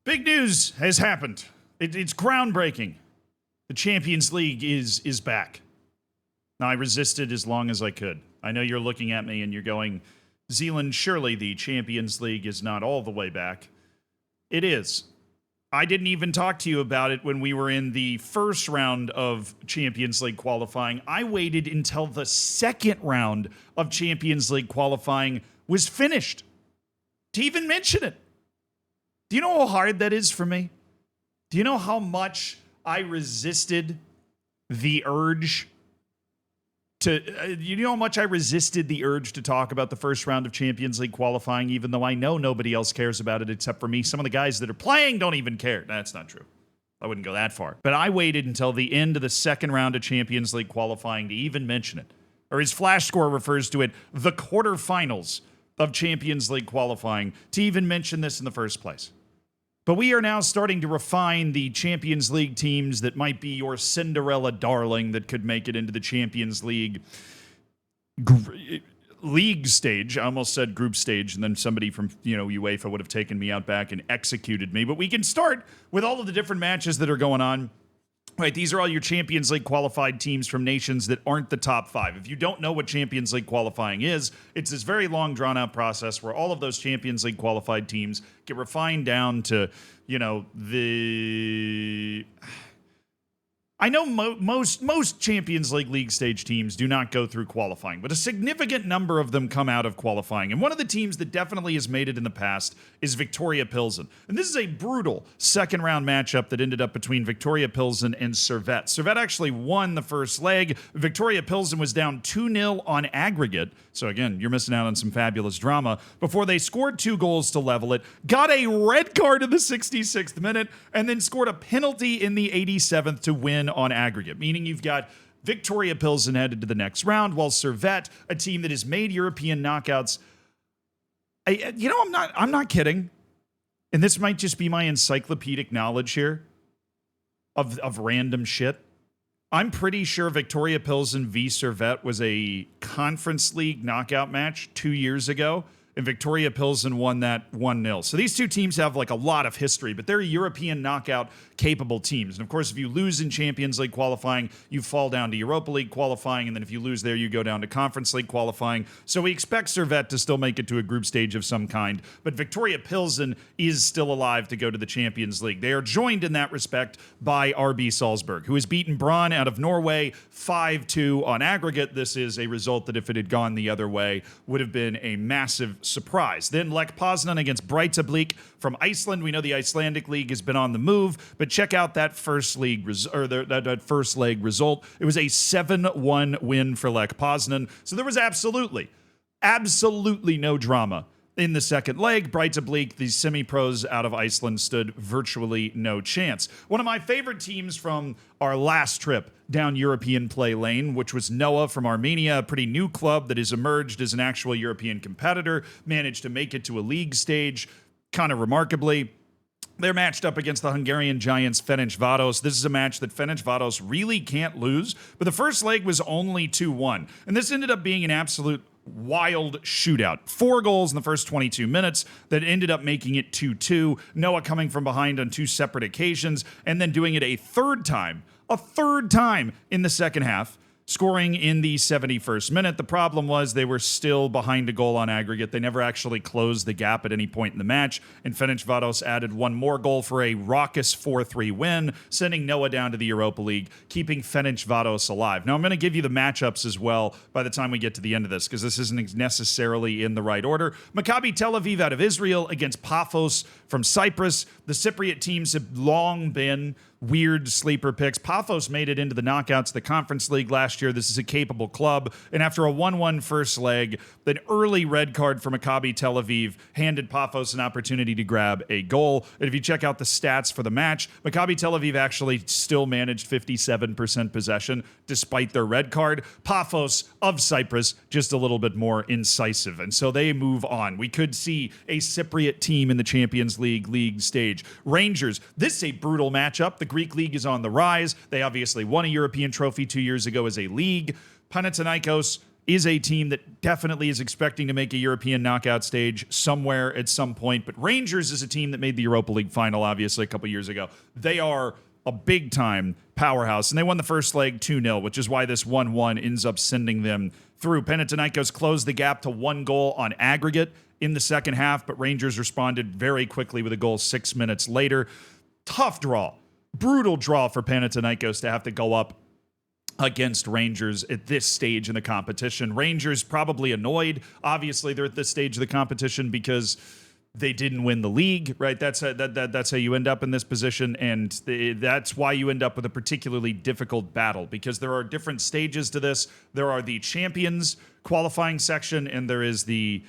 Big news has happened. It's groundbreaking. The Champions League is back. Now, I resisted as long as I could. I know you're looking at me and you're going, Zealand, surely the Champions League is not all the way back. It is. I didn't even talk to you about it when we were in the first round of Champions League qualifying. I waited until the second round of Champions League qualifying was finished to even mention it. Do you know how hard that is for me? Do you know how much I resisted the urge to talk about the first round of Champions League qualifying, even though I know nobody else cares about it except for me? Some of the guys that are playing don't even care. That's not true. I wouldn't go that far. But I waited until the end of the second round of Champions League qualifying to even mention it. Or as Flash Score refers to it, the quarterfinals of Champions League qualifying, to even mention this in the first place. But we are now starting to refine the Champions League teams that might be your Cinderella darling that could make it into the Champions League league stage. I almost said group stage, and then somebody from UEFA would have taken me out back and executed me. But we can start with all of the different matches that are going on. Right, these are all your Champions League qualified teams from nations that aren't the top five. If you don't know what Champions League qualifying is, it's this very long, drawn-out process where all of those Champions League qualified teams get refined down to, I know most Champions League stage teams do not go through qualifying, but a significant number of them come out of qualifying. And one of the teams that definitely has made it in the past is Victoria Pilsen. And this is a brutal second-round matchup that ended up between Victoria Pilsen and Servette. Servette actually won the first leg. Victoria Pilsen was down 2-0 on aggregate. So again, you're missing out on some fabulous drama. Before they scored 2 goals to level it, got a red card in the 66th minute, and then scored a penalty in the 87th to win on aggregate, meaning you've got Victoria Pilsen headed to the next round, while Servette, a team that has made European knockouts. I'm not kidding. And this might just be my encyclopedic knowledge here of random shit. I'm pretty sure Victoria Pilsen v Servette was a Conference League knockout match 2 years ago, and Victoria Pilsen won that 1-0. So these two teams have like a lot of history, but they're European knockout capable teams. And of course, if you lose in Champions League qualifying, you fall down to Europa League qualifying, and then if you lose there, you go down to Conference League qualifying. So we expect Servette to still make it to a group stage of some kind, but Victoria Pilsen is still alive to go to the Champions League. They are joined in that respect by RB Salzburg, who has beaten Brann out of Norway 5-2 on aggregate. This is a result that if it had gone the other way, would have been a massive surprise. Then Lech Poznan against Breidablik from Iceland. We know the Icelandic league has been on the move, but check out that first league that first leg result. It was a 7-1 win for Lech Poznan. So there was absolutely no drama in the second leg. Breidablik, the semi-pros out of Iceland, stood virtually no chance. One of my favorite teams from our last trip down European play lane, which was Noah from Armenia, a pretty new club that has emerged as an actual European competitor, managed to make it to a league stage, kind of remarkably. They're matched up against the Hungarian giants Ferencváros. This is a match that Ferencváros really can't lose, but the first leg was only 2-1. And this ended up being an absolute wild shootout. 4 goals in the first 22 minutes that ended up making it 2-2. Noah coming from behind on 2 separate occasions, and then doing it a third time in the second half, scoring in the 71st minute. The problem was they were still behind a goal on aggregate. They never actually closed the gap at any point in the match, and Ferencváros added 1 more goal for a raucous 4-3 win, sending Noah down to the Europa League, keeping Ferencváros alive. Now, I'm going to give you the matchups as well by the time we get to the end of this, because this isn't necessarily in the right order. Maccabi Tel Aviv out of Israel against Paphos from Cyprus. The Cypriot teams have long been weird sleeper picks. Paphos made it into the knockouts of the Conference League last year. This is a capable club. And after a 1-1 first leg, an early red card for Maccabi Tel Aviv handed Paphos an opportunity to grab a goal. And if you check out the stats for the match, Maccabi Tel Aviv actually still managed 57% possession despite their red card. Paphos of Cyprus just a little bit more incisive. And so they move on. We could see a Cypriot team in the Champions League stage. Rangers, this is a brutal matchup. The Greek league is on the rise. They obviously won a European trophy 2 years ago as a league. Panathinaikos is a team that definitely is expecting to make a European knockout stage somewhere at some point. But Rangers is a team that made the Europa League final, obviously, a couple years ago. They are a big-time powerhouse, and they won the first leg 2-0, which is why this 1-1 ends up sending them through. Panathinaikos closed the gap to 1 goal on aggregate in the second half, but Rangers responded very quickly with a goal 6 minutes later. Tough draw. Brutal draw for Panathinaikos to have to go up against Rangers at this stage in the competition. Rangers probably annoyed. Obviously, they're at this stage of the competition because they didn't win the league, right? That's how you end up in this position, and that's why you end up with a particularly difficult battle, because there are different stages to this. There are the champions qualifying section, and there is the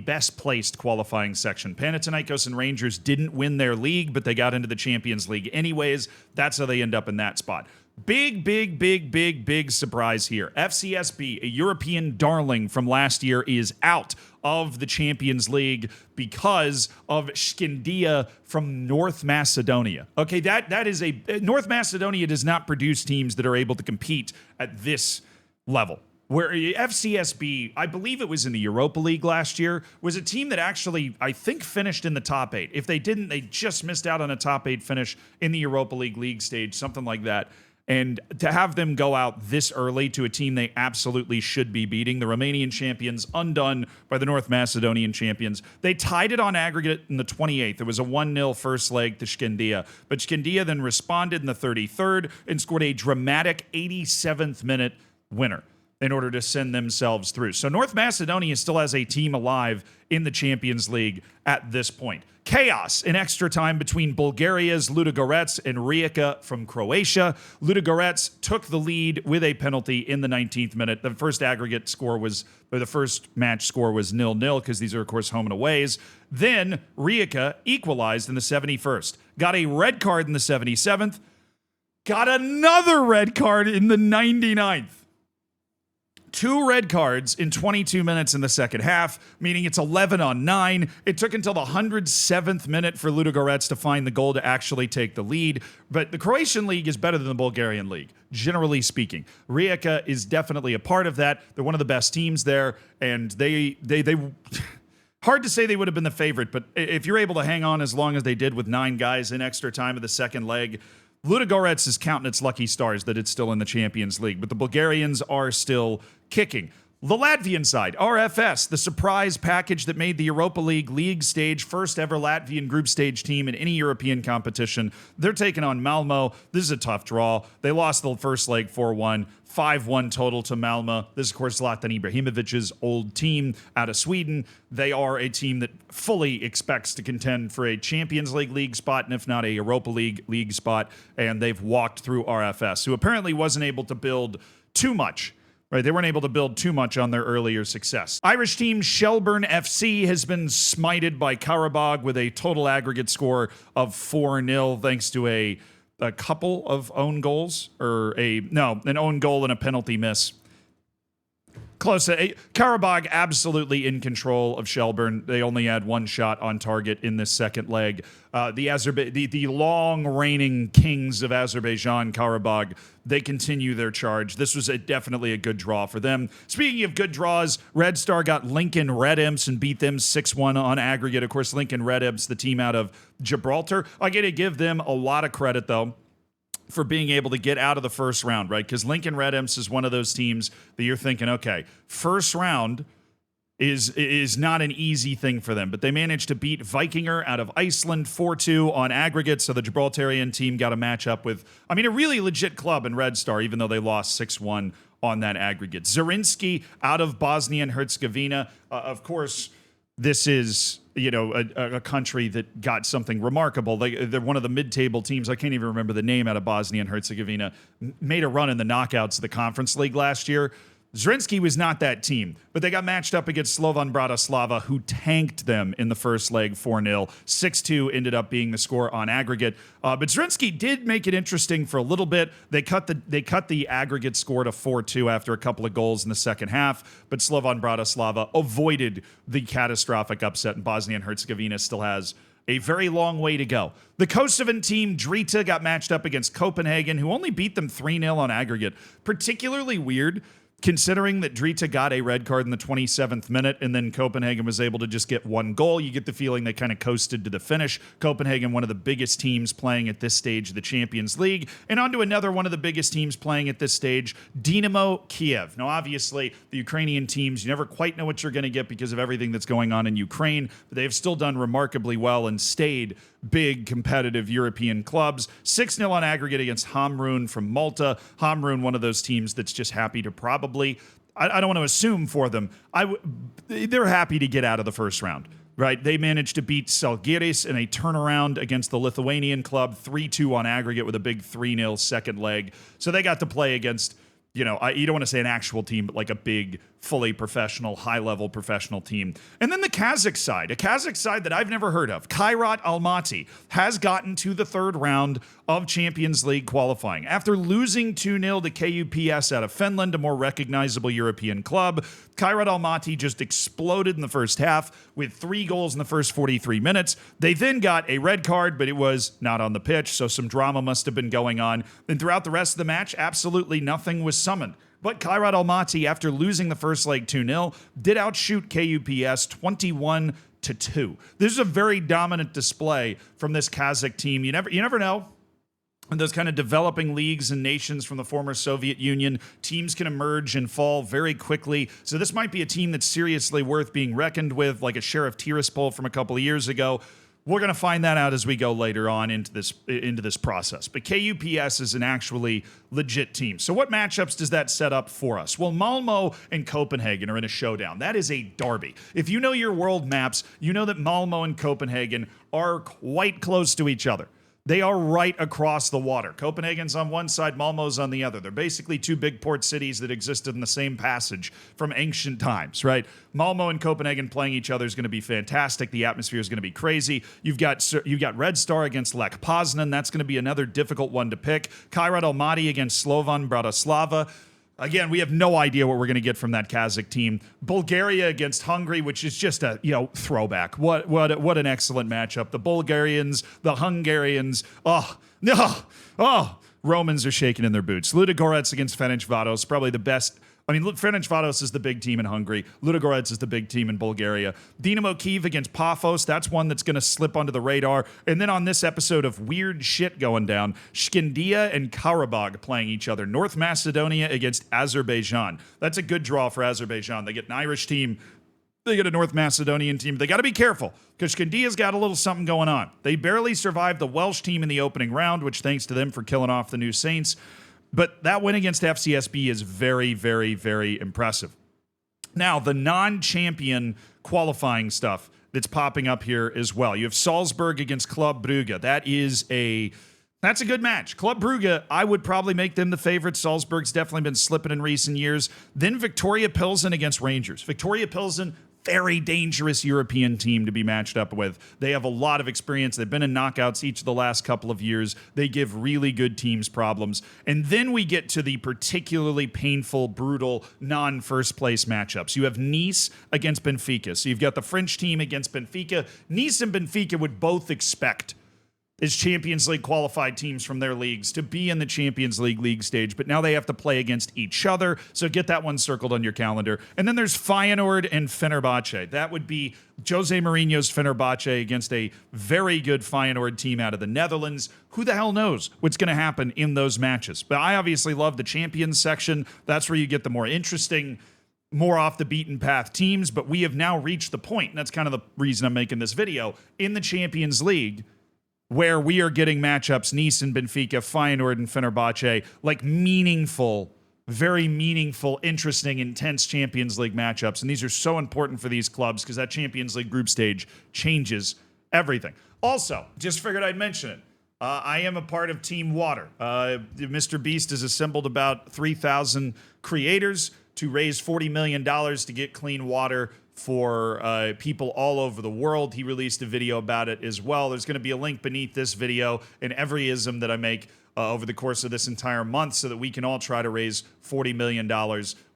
best placed qualifying section. Panathinaikos and Rangers didn't win their league, but they got into the Champions League anyways. That's how they end up in that spot. Big surprise here. FCSB, a European darling from last year, is out of the Champions League because of Shkindia from North Macedonia. Okay, that is North Macedonia does not produce teams that are able to compete at this level. Where FCSB, I believe it was in the Europa League last year, was a team that actually, I think, finished in the top 8. If they didn't, they just missed out on a top 8 finish in the Europa League stage, something like that. And to have them go out this early to a team they absolutely should be beating, the Romanian champions, undone by the North Macedonian champions. They tied it on aggregate in the 28th. It was a 1-0 first leg to Shkindia. But Shkindia then responded in the 33rd and scored a dramatic 87th minute winner in order to send themselves through. So North Macedonia still has a team alive in the Champions League at this point. Chaos in extra time between Bulgaria's Ludogorets and Rijeka from Croatia. Ludogorets took the lead with a penalty in the 19th minute. The first aggregate score was, or the first match score was 0-0 because these are, of course, home and aways. Then Rijeka equalized in the 71st. Got a red card in the 77th. Got another red card in the 99th. 2 red cards in 22 minutes in the second half, meaning it's 11-9. It took until the 107th minute for Ludogorets to find the goal to actually take the lead. But the Croatian league is better than the Bulgarian league, generally speaking. Rijeka is definitely a part of that. They're one of the best teams there, and they hard to say they would have been the favorite, but if you're able to hang on as long as they did with 9 guys in extra time of the second leg, Ludogorets is counting its lucky stars that it's still in the Champions League, but the Bulgarians are still kicking. The Latvian side, RFS, the surprise package that made the Europa League stage, first ever Latvian group stage team in any European competition. They're taking on Malmo. This is a tough draw. They lost the first leg 4-1, 5-1 total to Malmo. This is, of course, Zlatan Ibrahimovic's old team out of Sweden. They are a team that fully expects to contend for a Champions League spot, and if not a Europa League spot, and they've walked through RFS, who apparently wasn't able to build too much. Right, they weren't able to build too much on their earlier success. Irish team Shelburne FC has been smited by Karabag with a total aggregate score of 4-0 thanks to a couple of own goals, an own goal and a penalty miss. Close. Karabag absolutely in control of Shelburne. They only had 1 shot on target in this second leg. The long reigning kings of Azerbaijan, Karabag, they continue their charge. This was definitely a good draw for them. Speaking of good draws, Red Star got Lincoln Red Imps and beat them 6-1 on aggregate. Of course, Lincoln Red Imps, the team out of Gibraltar. I got to give them a lot of credit, though, for being able to get out of the first round, right? Because Lincoln Red Imps is one of those teams that you're thinking, okay, first round is not an easy thing for them. But they managed to beat Vikinger out of Iceland 4-2 on aggregate, so the Gibraltarian team got a matchup with, a really legit club in Red Star, even though they lost 6-1 on that aggregate. Zrinski out of Bosnia and Herzegovina. Of course, this is a country that got something remarkable. They're one of the mid-table teams. I can't even remember the name out of Bosnia and Herzegovina. Made a run in the knockouts of the Conference League last year. Zrinski was not that team, but they got matched up against Slovan Bratislava, who tanked them in the first leg 4-0. 6-2 ended up being the score on aggregate. But Zrinski did make it interesting for a little bit. They cut the aggregate score to 4-2 after a couple of goals in the second half, but Slovan Bratislava avoided the catastrophic upset, and Bosnia and Herzegovina still has a very long way to go. The Kosovan team, Drita, got matched up against Copenhagen, who only beat them 3-0 on aggregate. Particularly weird considering that Drita got a red card in the 27th minute and then Copenhagen was able to just get one goal, you get the feeling they kind of coasted to the finish. Copenhagen, one of the biggest teams playing at this stage of the Champions League. And on to another one of the biggest teams playing at this stage, Dynamo Kiev. Now, obviously, the Ukrainian teams, you never quite know what you're going to get because of everything that's going on in Ukraine, but they have still done remarkably well and stayed big competitive European clubs. 6-0 on aggregate against Hamrun from Malta. Hamrun, one of those teams that's just happy to probably, I don't want to assume for them, they're happy to get out of the first round, right? They managed to beat Žalgiris in a turnaround against the Lithuanian club, 3-2 on aggregate with a big 3-0 second leg. So they got to play against, you don't want to say an actual team, but like a big, fully professional, high-level professional team. And then the Kazakh side, a Kazakh side that I've never heard of, Kairat Almaty, has gotten to the third round of Champions League qualifying. After losing 2-0 to KUPS out of Finland, a more recognizable European club, Kairat Almaty just exploded in the first half with 3 goals in the first 43 minutes. They then got a red card, but it was not on the pitch, so some drama must have been going on. And throughout the rest of the match, absolutely nothing was summoned. But Kairat Almaty, after losing the first leg 2-0, did outshoot KUPS 21-2. This is a very dominant display from this Kazakh team. You never know. In those kind of developing leagues and nations from the former Soviet Union, teams can emerge and fall very quickly. So this might be a team that's seriously worth being reckoned with, like a Sheriff Tiraspol from a couple of years ago. We're going to find that out as we go later on into this process. But KUPS is an actually legit team. So what matchups does that set up for us? Well, Malmo and Copenhagen are in a showdown. That is a derby. If you know your world maps, you know that Malmo and Copenhagen are quite close to each other. They are right across the water. Copenhagen's on one side, Malmo's on the other. They're basically 2 big port cities that existed in the same passage from ancient times, right? Malmo and Copenhagen playing each other is going to be fantastic. The atmosphere is going to be crazy. You've got Red Star against Lech Poznan. That's going to be another difficult one to pick. Kairat Almaty against Slovan Bratislava. Again, we have no idea what we're going to get from that Kazakh team. Bulgaria against Hungary, which is just a throwback. What an excellent matchup. The Bulgarians, the Hungarians. Romans are shaking in their boots. Ludogorets against Ferencváros, probably the best. I mean, Ferencváros is the big team in Hungary. Ludogorets is the big team in Bulgaria. Dynamo Kyiv against Paphos. That's one that's going to slip onto the radar. And then on this episode of weird shit going down, Shkindia and Karabakh playing each other. North Macedonia against Azerbaijan. That's a good draw for Azerbaijan. They get an Irish team. They get a North Macedonian team. They got to be careful because Shkindia's got a little something going on. They barely survived the Welsh team in the opening round, which thanks to them for killing off the New Saints. But that win against FCSB is very, very, very impressive. Now, the non-champion qualifying stuff that's popping up here as well. You have Salzburg against Club Brugge. That's a good match. Club Brugge, I would probably make them the favorite. Salzburg's definitely been slipping in recent years. Then Victoria Pilsen against Rangers. Victoria Pilsen, very dangerous European team to be matched up with. They have a lot of experience. They've been in knockouts each of the last couple of years. They give really good teams problems. And then we get to the particularly painful, brutal, non-first place matchups. You have Nice against Benfica. So you've got the French team against Benfica. Nice and Benfica would both expect as Champions League qualified teams from their leagues to be in the Champions League stage, but now they have to play against each other, so get that one circled on your calendar. And then there's Feyenoord and Fenerbahce. That would be Jose Mourinho's Fenerbahce against a very good Feyenoord team out of the Netherlands. Who the hell knows what's going to happen in those matches? But I obviously love the Champions section. That's where you get the more interesting, more off the beaten path teams, but we have now reached the point, and that's kind of the reason I'm making this video, in the Champions League where we are getting matchups, Nice and Benfica, Feyenoord and Fenerbahce, like meaningful, very meaningful, interesting, intense Champions League matchups. And these are so important for these clubs because that Champions League group stage changes everything. Also, just figured I'd mention it. I am a part of Team Water. Mr. Beast has assembled about 3,000 creators to raise $40 million to get clean water for people all over the world. He released a video about it as well. There's going to be a link beneath this video and every ism that I make over the course of this entire month so that we can all try to raise $40 million,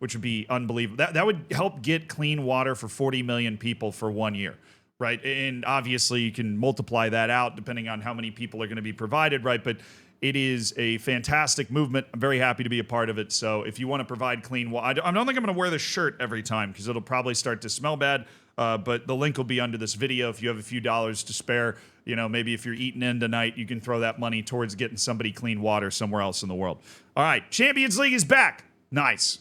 which would be unbelievable. That would help get clean water for 40 million people for 1 year, right? And obviously you can multiply that out depending on how many people are going to be provided, right? But It is a fantastic movement. I'm very happy to be a part of it. So if you want to provide clean water, I don't think I'm going to wear the shirt every time because it'll probably start to smell bad. But the link will be under this video. If you have a few dollars to spare, maybe if you're eating in tonight, you can throw that money towards getting somebody clean water somewhere else in the world. All right, Champions League is back. Nice.